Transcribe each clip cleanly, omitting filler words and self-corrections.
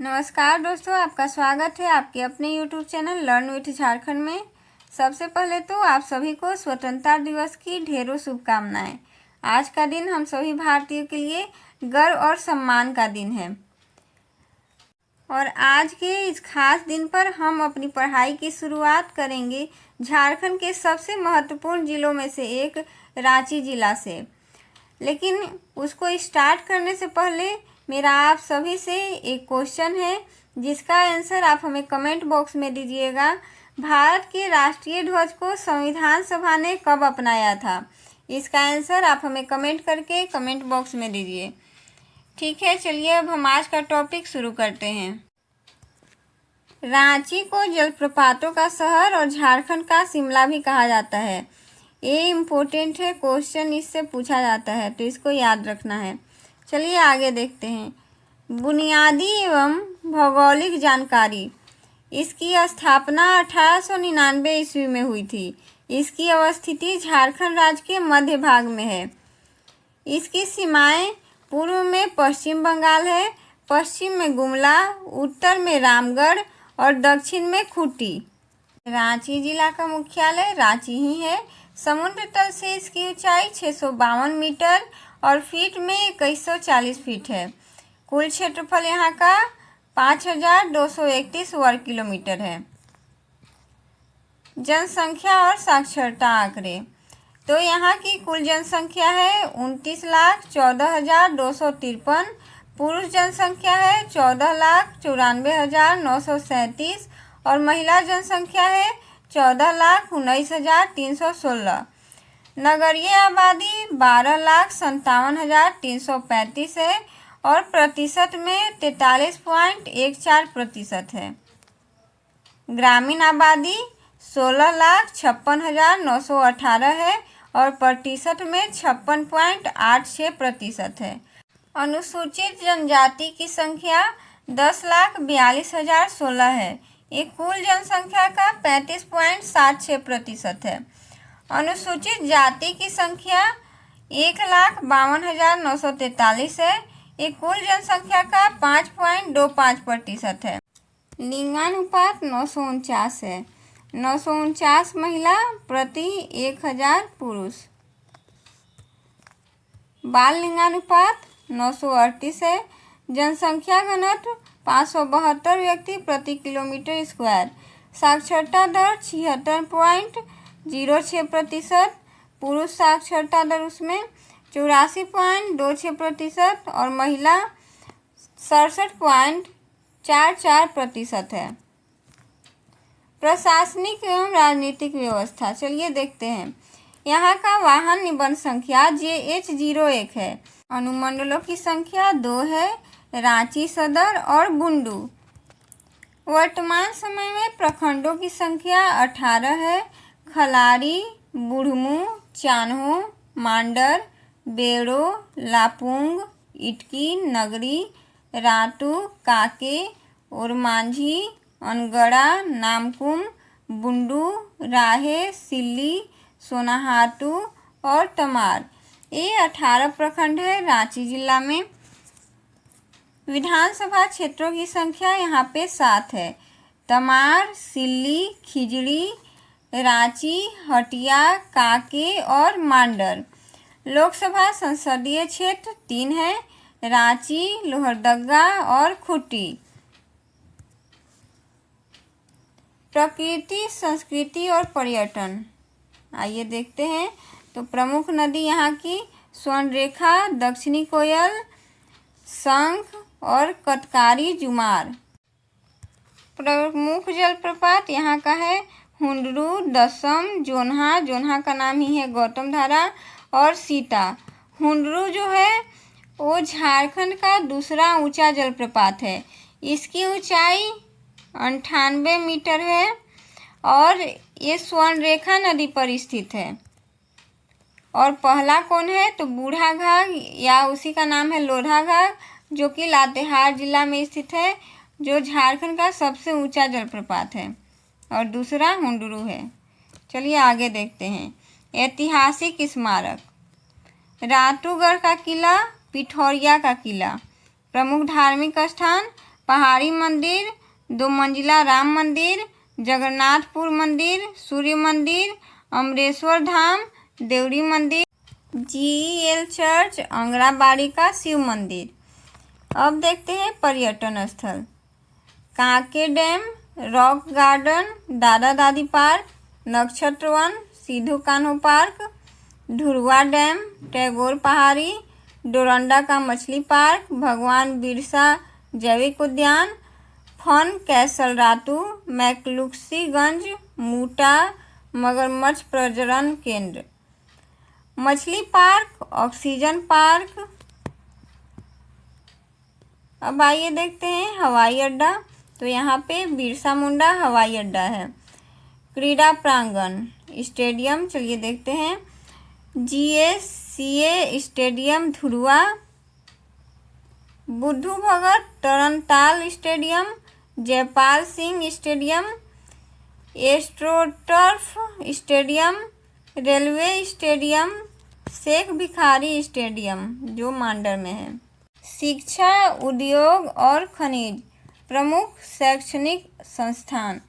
नमस्कार दोस्तों, आपका स्वागत है आपके अपने YouTube channel learn with Jharkhand में। सबसे पहले तो आप सभी को स्वतंत्रता दिवस की ढेरों शुभकामनाएं। आज का दिन हम सभी भारतीयों के लिए गर्व और सम्मान का दिन है और आज के इस खास दिन पर हम अपनी पढ़ाई की शुरुआत करेंगे झारखंड के सबसे महत्वपूर्ण जिलों में से एक रांची जिला से। लेकिन उसको स्टार्ट करने से पहले मेरा आप सभी से एक क्वेश्चन है जिसका आंसर आप हमें कमेंट बॉक्स में दीजिएगा। भारत के राष्ट्रीय ध्वज को संविधान सभा ने कब अपनाया था? इसका आंसर आप हमें कमेंट करके कमेंट बॉक्स में दीजिए। ठीक है, चलिए अब हम आज का टॉपिक शुरू करते हैं। रांची को जलप्रपातों का शहर और झारखंड का शिमला भी कहा जाता है। ये इम्पोर्टेंट है, क्वेश्चन इससे पूछा जाता है तो इसको याद रखना है। चलिए आगे देखते हैं। बुनियादी एवं भौगोलिक जानकारी। इसकी स्थापना 1899 ईस्वी में हुई थी। इसकी अवस्थिति झारखंड राज्य के मध्य भाग में है। इसकी सीमाएं पूर्व में पश्चिम बंगाल है, पश्चिम में गुमला, उत्तर में रामगढ़ और दक्षिण में खूंटी। रांची जिला का मुख्यालय रांची ही है। समुद्र तल से इसकी ऊंचाई 652 मीटर और फीट में 2140 फीट है। कुल क्षेत्रफल यहाँ का 5231 वर्ग किलोमीटर है। जनसंख्या और साक्षरता आंकड़े। तो यहाँ की कुल जनसंख्या है 29,14,253। पुरुष जनसंख्या है 14,94,937 और महिला जनसंख्या है 14,19,316। नगरीय आबादी 12,57,335 है और प्रतिशत में 43.14% है। ग्रामीण आबादी 16,56,918 है और प्रतिशत में 56.86% है। अनुसूचित जनजाति की संख्या 10,42,016 है। ये कुल जनसंख्या का 35.76% है। अनुसूचित जाति की संख्या 1,52,943 है। ये कुल जनसंख्या का 5.25% है। लिंगानुपात 949 है। 949 महिला प्रति 1000 पुरुष। बाल लिंगानुपात 938 है। जनसंख्या घनत्व 572 व्यक्ति प्रति किलोमीटर स्क्वायर। साक्षरता दर 76.06%। पुरुष साक्षरता दर उसमें 84.26% और महिला 67.44% है। प्रशासनिक एवं राजनीतिक व्यवस्था चलिए देखते हैं। यहाँ का वाहन निबंध संख्या JH01 है। अनुमंडलों की संख्या 2 है, रांची सदर और बुंडू। वर्तमान समय में प्रखंडों की संख्या 18 है। खलारी, बुढ़मू, चान्हो, मांडर, बेड़ो, लापुंग, इटकी, नगरी, रातू, काके, ओरमांझी, अनगड़ा, नामकुम, बुंडू, राहे, सिल्ली, सोनाहातू और तमार। ये 18 प्रखंड है रांची जिला में। विधानसभा क्षेत्रों की संख्या यहाँ पे 7 है। तमार, सिल्ली, खिजड़ी, रांची, हटिया, काके और मांडर। लोकसभा संसदीय क्षेत्र 3 है, रांची, लोहरदगा और खूंटी। प्रकृति, संस्कृति और पर्यटन आइए देखते हैं। तो प्रमुख नदी यहाँ की स्वर्णरेखा, दक्षिणी कोयल, शंख और कतकारी जुमार। प्रमुख जलप्रपात यहाँ का है हुंडरू, दसम, जोन्हा, जोन्हा का नाम ही है गौतम धारा और सीता। हुंडरू जो है वो झारखंड का दूसरा ऊंचा जलप्रपात है। इसकी ऊंचाई 98 मीटर है और ये स्वर्णरेखा नदी पर स्थित है। और पहला कौन है तो बूढ़ा घाघ या उसी का नाम है लोढ़ा घाघ, जो कि लातेहार जिला में स्थित है, जो झारखंड का सबसे ऊंचा जलप्रपात है। और दूसरा हुंडरू है। चलिए आगे देखते हैं। ऐतिहासिक स्मारक। रातूगढ़ का किला, पिठौरिया का किला। प्रमुख धार्मिक स्थान पहाड़ी मंदिर, 2 मंजिला राम मंदिर, जगन्नाथपुर मंदिर, सूर्य मंदिर, अमरेश्वर धाम, देवरी मंदिर, GEL चर्च, अंगराबाड़ी का शिव मंदिर। अब देखते हैं पर्यटन स्थल। कांके डैम, रॉक गार्डन, दादा दादी पार्क, नक्षत्र one, Sidhu Kanho park, Dhurwa dam, Tagore पहाड़ी, डोरंडा का मछली पार्क, भगवान बिरसा जैविक उद्यान, फन कैसल रातू, मैकलुक्सीगंज, मूटा मगरमच्छ प्रजनन केंद्र, मछली पार्क, ऑक्सीजन पार्क। अब आइए देखते हैं हवाई अड्डा। तो यहाँ पे बिरसा मुंडा हवाई अड्डा है। क्रीड़ा प्रांगण, स्टेडियम, चलिए देखते हैं। GSCA स्टेडियम धुरवा, बुद्धू भगत तरणताल stadium, Jaipal Singh stadium, astroturf stadium, railway stadium, Sheikh Bhikhari stadium जो मांडर में है। शिक्षा, उद्योग और खनिज, प्रमुख शैक्षणिक संस्थान,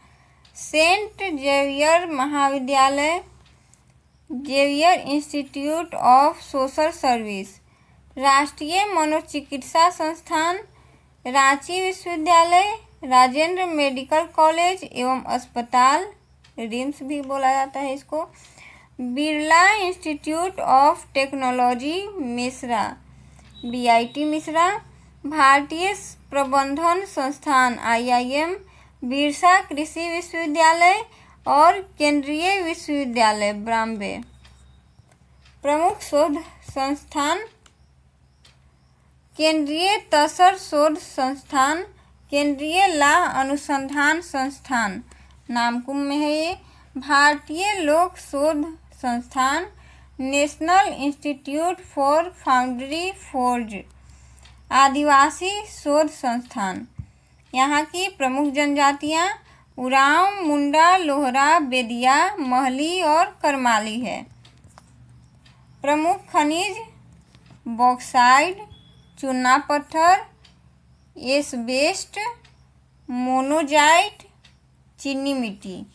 सेंट जेवियर महाविद्यालय, Xavier Institute of Social Service, राष्ट्रीय मनोचिकित्सा संस्थान, रांची विश्वविद्यालय, राजेंद्र मेडिकल कॉलेज एवं अस्पताल, रिम्स भी बोला जाता है इसको, Birla institute of technology Mishra, BIT Mishra, भारतीय प्रबंधन संस्थान IIM, बिरसा कृषि विश्वविद्यालय और केंद्रीय विश्वविद्यालय बॉम्बे। प्रमुख शोध संस्थान, केंद्रीय तसर शोध संस्थान, केंद्रीय लाह अनुसंधान संस्थान नामकुम में है ये, भारतीय लोक शोध संस्थान, national institute for foundry forge, आदिवासी शोध संस्थान। यहाँ की प्रमुख जनजातियाँ उरांव, मुंडा, लोहरा, बेदिया, महली और करमाली है। प्रमुख खनिज, बॉक्साइट, चूना पत्थर, एस्बेस्ट, मोनोजाइट, चीनी मिट्टी,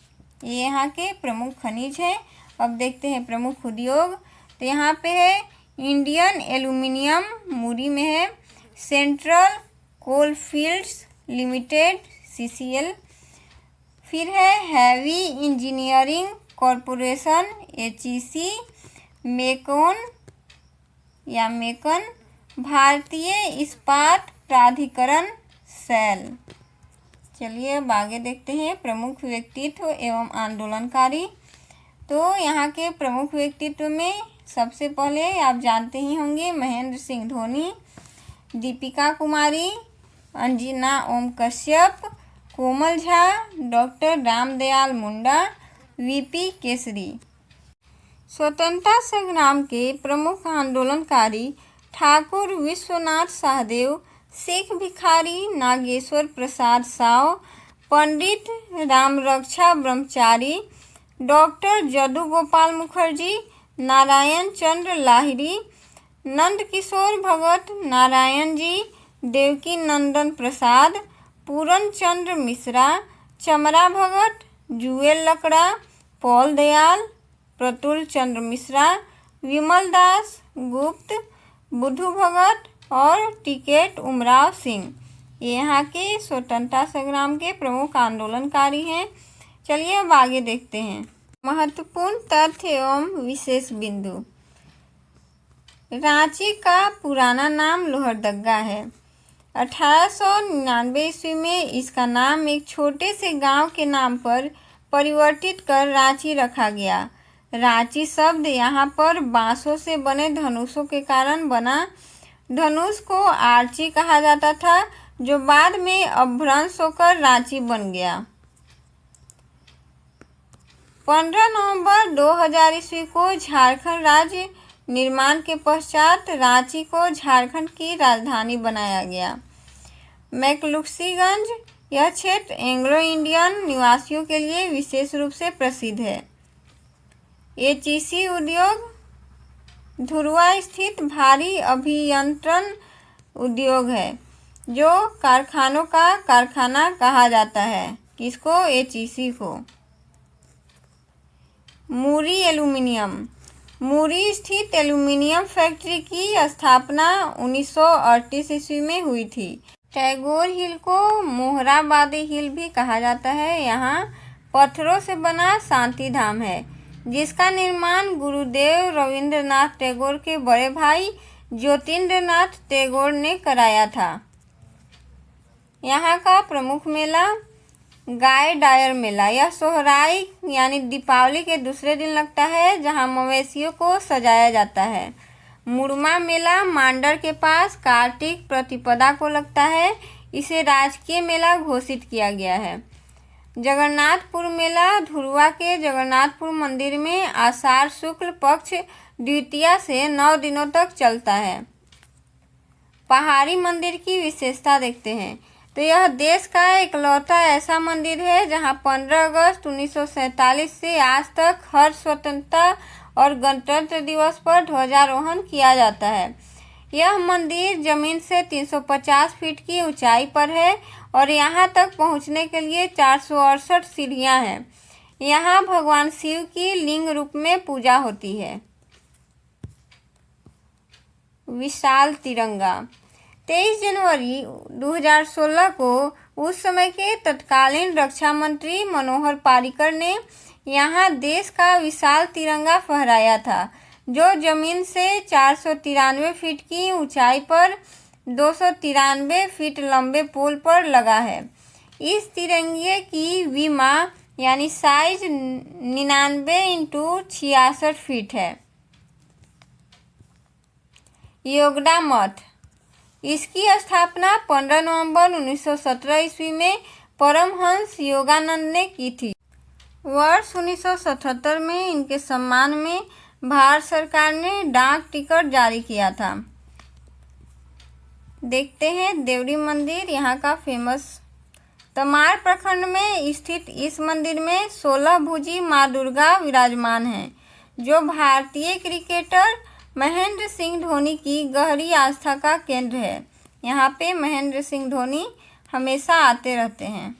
ये यहाँ के प्रमुख खनिज हैं। अब देखते हैं प्रमुख उद्योग। तो यहाँ पे है इंडियन एल्यूमिनियम मुरी में है, सेंट्रल कोलफील्ड्स लिमिटेड CCL, फिर है heavy engineering corporation HEC, Makan, भारतीय इस्पात प्राधिकरण सेल। चलिए अब आगे देखते हैं प्रमुख व्यक्तित्व एवं आंदोलनकारी। तो यहाँ के प्रमुख व्यक्तित्व में सबसे पहले आप जानते ही होंगे महेंद्र सिंह धोनी, दीपिका कुमारी, अंजना ओम कश्यप, कोमल झा, डॉक्टर रामदयाल मुंडा, VP केसरी। स्वतंत्रता संग्राम के प्रमुख आंदोलनकारी ठाकुर विश्वनाथ सहदेव, शेख भिखारी नागेश्वर प्रसाद साव, पंडित रामरक्षा ब्रह्मचारी, डॉक्टर जदू गोपाल मुखर्जी, नारायण चंद्र लाहिड़ी, नंद किशोर भगत नारायण जी, देवकी नंदन प्रसाद, पूरन चंद्र मिश्रा, चमरा भगत, जुएल लकड़ा, पॉल दयाल, प्रतुल चंद्र मिश्रा, विमल दास गुप्त, बुद्धू भगत और टिकेट उमराव सिंह, ये यहाँ के स्वतंत्रता संग्राम के प्रमुख आंदोलनकारी हैं। चलिए अब आगे देखते हैं महत्वपूर्ण तथ्य एवं विशेष बिंदु। रांची का पुराना नाम लोहरदगा है। 1899 ईस्वी में इसका नाम एक छोटे से गांव के नाम पर परिवर्तित कर रांची रखा गया। रांची शब्द यहाँ पर बांसों से बने धनुषों के कारण बना। धनुष को आर्ची कहा जाता था, जो बाद में अपभ्रंश होकर रांची बन गया। 15 नवंबर 2000 ईस्वी को झारखंड राज्य निर्माण के पश्चात रांची को झारखंड की राजधानी बनाया गया। मैकलुक्सीगंज, यह क्षेत्र एंग्लो इंडियन निवासियों के लिए विशेष रूप से प्रसिद्ध है। HEC उद्योग, धुरवा स्थित भारी अभियंत्रण उद्योग है। जो कारखानों का कारखाना कहा जाता है। किसको? HEC को। मुरी एल्यूमिनियम। मुरी स्थित एल्यूमिनियम फैक्ट्री की स्थापना 1938 ईस्वी में हुई थी। टैगोर हिल को मोहराबादी हिल भी कहा जाता है। यहाँ पत्थरों से बना शांति धाम है, जिसका निर्माण गुरुदेव रविंद्रनाथ टैगोर के बड़े भाई ज्योतिन्द्रनाथ टैगोर ने कराया था। यहाँ का प्रमुख मेला गाय डायर मेला। यह सोहराई यानी दीपावली के दूसरे दिन लगता है, जहाँ मवेशियों को सजाया जाता है। मुरमा मेला मांडर के पास कार्तिक प्रतिपदा को लगता है। इसे राजकीय मेला घोषित किया गया है। जगन्नाथपुर मेला धुरुआ के जगन्नाथपुर मंदिर में आषाढ़ शुक्ल पक्ष द्वितीया से 9 दिनों तक चलता है। पहाड़ी मंदिर की विशेषता देखते हैं तो यह देश का इकलौता ऐसा मंदिर है जहां 15 अगस्त 1947 से आज तक हर स्वतंत्रता और गणतंत्र दिवस पर ध्वजारोहण किया जाता है। यह मंदिर जमीन से 350 फीट की ऊंचाई पर है और यहां तक पहुंचने के लिए 468 सीढ़ियां हैं। यहां भगवान शिव की लिंग रूप में पूजा होती है। विशाल तिरंगा। 23 जनवरी 2016 को उस समय के तत्कालीन रक्षा मंत्री मनोहर पर्रिकर ने यहाँ देश का विशाल तिरंगा फहराया था, जो जमीन से 493 फीट की ऊंचाई पर 293 फीट लंबे पोल पर लगा है। इस तिरंगे की विमा यानी साइज 99 × 66 फीट है। योगडा मठ। इसकी स्थापना 15 नवंबर 1917 ईस्वी में परमहंस योगानंद ने की थी। वर्ष 1977 में इनके सम्मान में भारत सरकार ने डाक टिकट जारी किया था। देखते हैं देवरी मंदिर, यहाँ का फेमस। तमाड़ प्रखंड में स्थित इस मंदिर में 16 भुजी माँ दुर्गा विराजमान हैं, जो भारतीय क्रिकेटर महेंद्र सिंह धोनी की गहरी आस्था का केंद्र है। यहाँ पे महेंद्र सिंह धोनी हमेशा आते रहते हैं।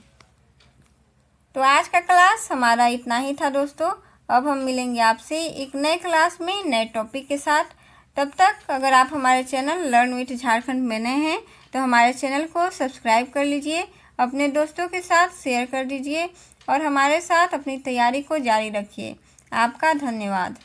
तो आज का क्लास हमारा इतना ही था दोस्तों। अब हम मिलेंगे आपसे एक नए क्लास में नए टॉपिक के साथ। तब तक अगर आप हमारे चैनल लर्न विथ झारखंड में नए हैं तो हमारे चैनल को सब्सक्राइब कर लीजिए, अपने दोस्तों के साथ शेयर कर दीजिए और हमारे साथ अपनी तैयारी को जारी रखिए। आपका धन्यवाद।